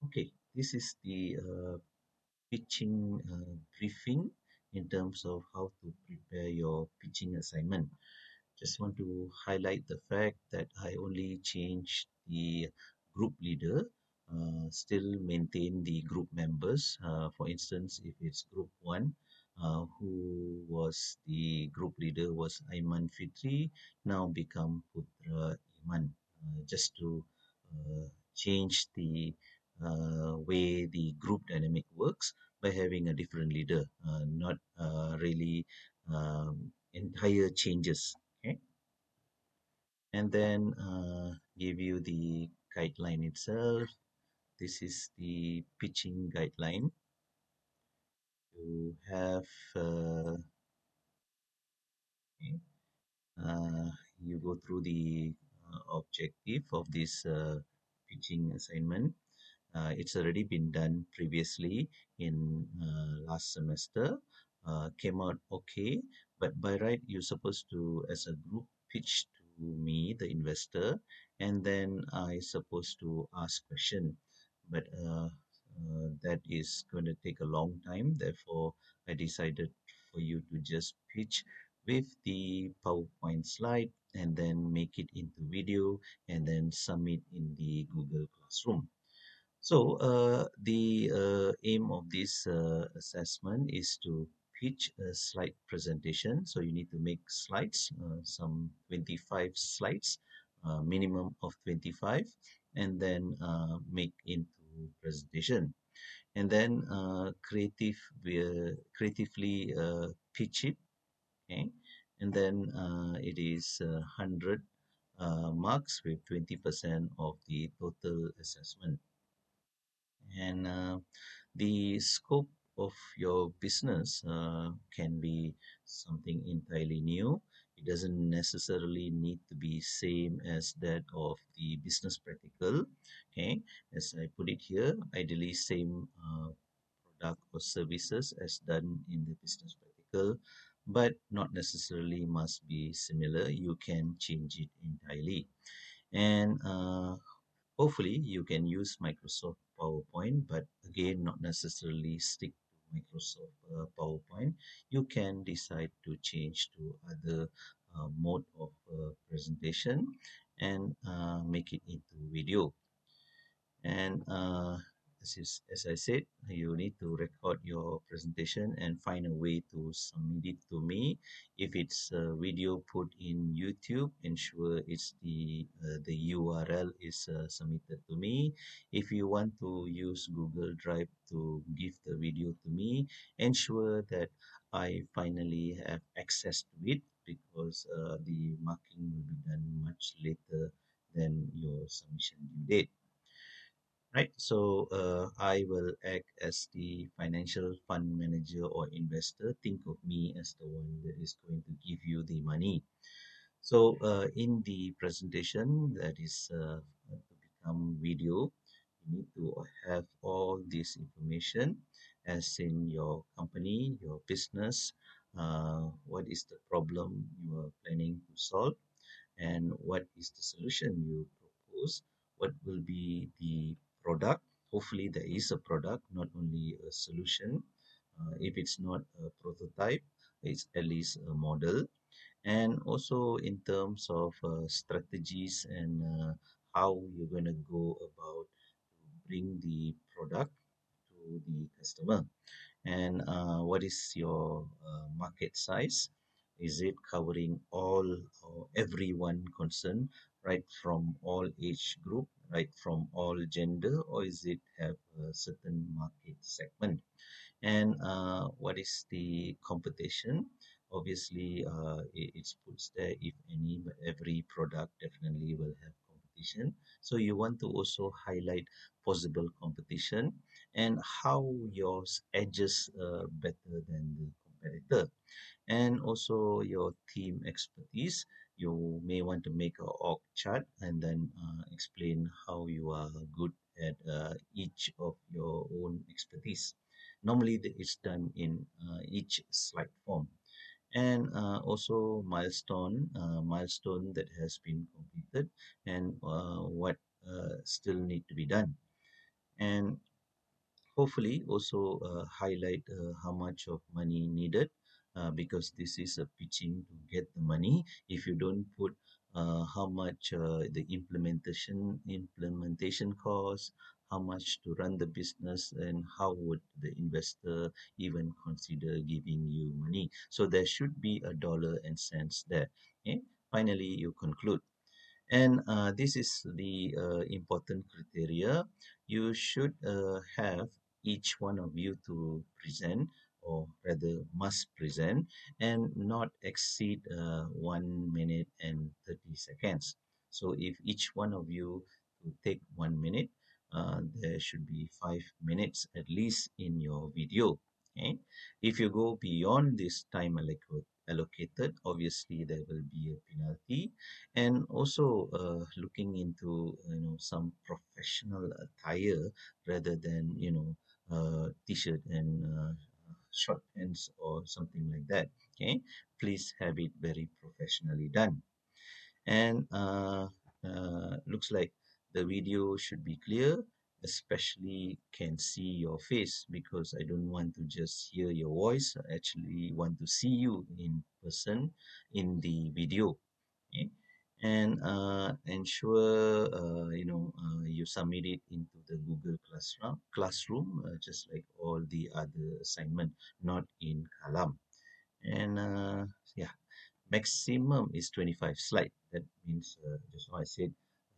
Okay, this is the pitching briefing in terms of how to prepare your pitching assignment. Just want to highlight the fact that I only changed the group leader, still maintain the group members. For instance, if it's group one, who was the group leader was Aiman Fitri, now become Putra Iman, just to change the way the group dynamic works by having a different leader, not really entire changes. Okay, and then give you the guideline itself. This is the pitching guideline. You have okay, uh, you go through the objective of this pitching assignment. It's already been done previously in last semester. Came out okay, but by right you're supposed to, as a group, pitch to me, the investor, and then I supposed to ask question. But that is going to take a long time. Therefore, I decided for you to just pitch with the PowerPoint slide and then make it into video and then submit in the Google Classroom. So, the aim of this assessment is to pitch a slide presentation. So, you need to make slides, some 25 slides, minimum of 25, and then make into presentation. And then creatively pitch it, okay? And then it is 100 marks with 20% of the total assessment. And the scope of your business can be something entirely new. It doesn't necessarily need to be same as that of the business practical. Okay, as I put it here, ideally same product or services as done in the business practical, but not necessarily must be similar. You can change it entirely. And hopefully, you can use Microsoft PowerPoint, but again, not necessarily stick to Microsoft PowerPoint. You can decide to change to other mode of presentation and make it into video. And as I said, you need to record your presentation and find a way to submit it to me. If it's a video put in YouTube, ensure it's the URL is submitted to me. If you want to use Google Drive to give the video to me, ensure that I finally have access to it, because the marking will be done much later than your submission due date. Right, so I will act as the financial fund manager or investor. Think of me as the one that is going to give you the money. So in the presentation that is to become video, you need to have all this information, as in your company, your business, what is the problem you are planning to solve, and what is the solution you propose, what will be the product. Hopefully there is a product, not only a solution. If it's not a prototype, it's at least a model. And also in terms of strategies and how you're going to go about to bring the product to the customer. And what is your market size? Is it covering all or everyone concerned, right from all age group, right from all gender, or is it have a certain market segment? And what is the competition? Obviously, it's puts there if any, but every product definitely will have competition. So you want to also highlight possible competition and how yours edges better than the competitor, and also your team expertise. You may want to make a org chart and then explain how you are good at each of your own expertise. Normally, it's done in each slide form. And also milestone that has been completed, and what still need to be done. And hopefully also highlight how much of money needed, because this is a pitching to get the money. If you don't put how much the implementation cost, how much to run the business, and how would the investor even consider giving you money. So there should be a dollar and cents there. Okay? Finally, you conclude. And this is the important criteria. You should have each one of you to present, or rather must present, and not exceed 1 minute and 30 seconds. So if each one of you to take 1 minute, there should be 5 minutes at least in your video. Okay? If you go beyond this time allocated, obviously there will be a penalty. And also looking into some professional attire rather than t-shirt and short pants or something like that. Okay, please have it very professionally done. And looks like the video should be clear, especially can see your face, because I don't want to just hear your voice. I actually want to see you in person in the video. Okay? And ensure you submit it into the Google Classroom, just like all the other assignment, not in Kalam. And yeah, maximum is 25 slide. That means just how I said,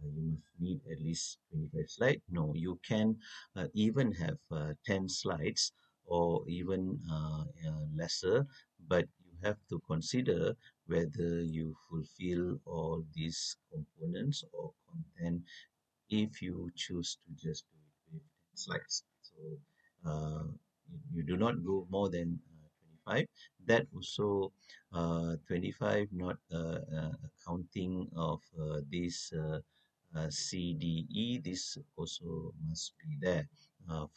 you must need at least 25 slide. No, you can even have 10 slides, or even lesser, but you have to consider whether you fulfill all these components or content if you choose to just do it with 10 slides. So you do not go more than 25. That also 25, not accounting of this CDE. This also must be there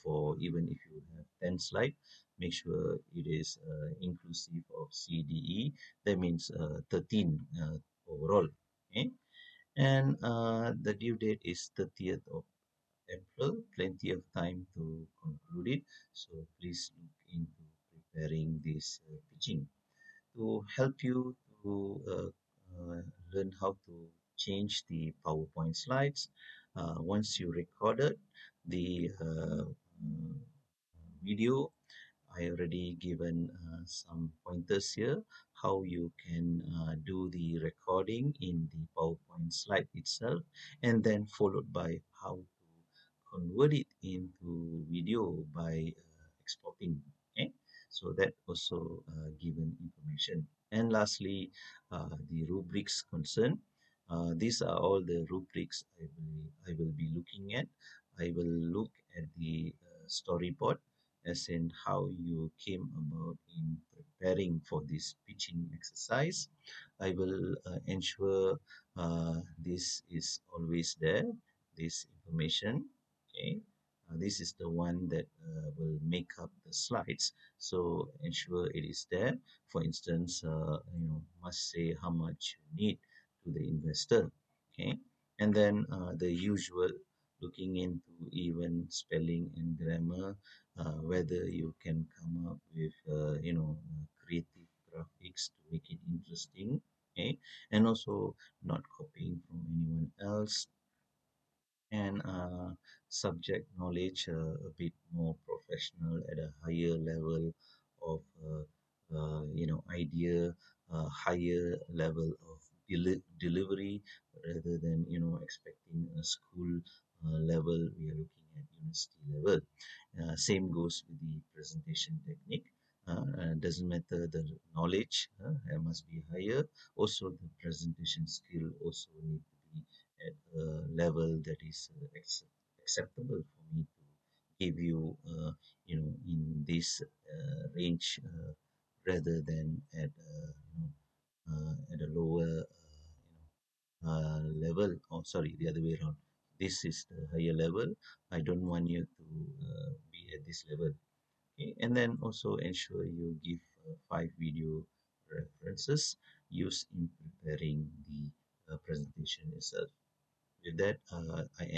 for even if you have 10 slide. Make sure it is inclusive of CDE. That means 13 overall. Okay? And the due date is 30th of April, plenty of time to conclude it. So please look into preparing this pitching. To help you to learn how to change the PowerPoint slides, once you recorded the video, I already given some pointers here how you can do the recording in the PowerPoint slide itself, and then followed by how to convert it into video by exporting. Okay, so that also given information. And lastly, the rubrics concern. These are all the rubrics I will be looking at. I will look at the storyboard, as in how you came about in preparing for this pitching exercise. I will ensure this is always there, this information. Okay. This is the one that will make up the slides. So ensure it is there. For instance, must say how much you need to the investor. Okay. And then the usual, looking into even spelling and grammar, whether you can come up with creative graphics to make it interesting. Okay, and also not copying from anyone else, and subject knowledge a bit more professional at a higher level of idea, higher level of delivery, rather than expecting a school level. We are looking at university level. Same goes with the presentation technique. Doesn't matter the knowledge, must be higher. Also, the presentation skill also need to be at a level that is acceptable for me to give you, in this range, rather than at a lower level. Oh, sorry, the other way around. This is the higher level. I don't want you to be at this level. Okay? And then also ensure you give 5 video references used in preparing the presentation itself. With that, I end.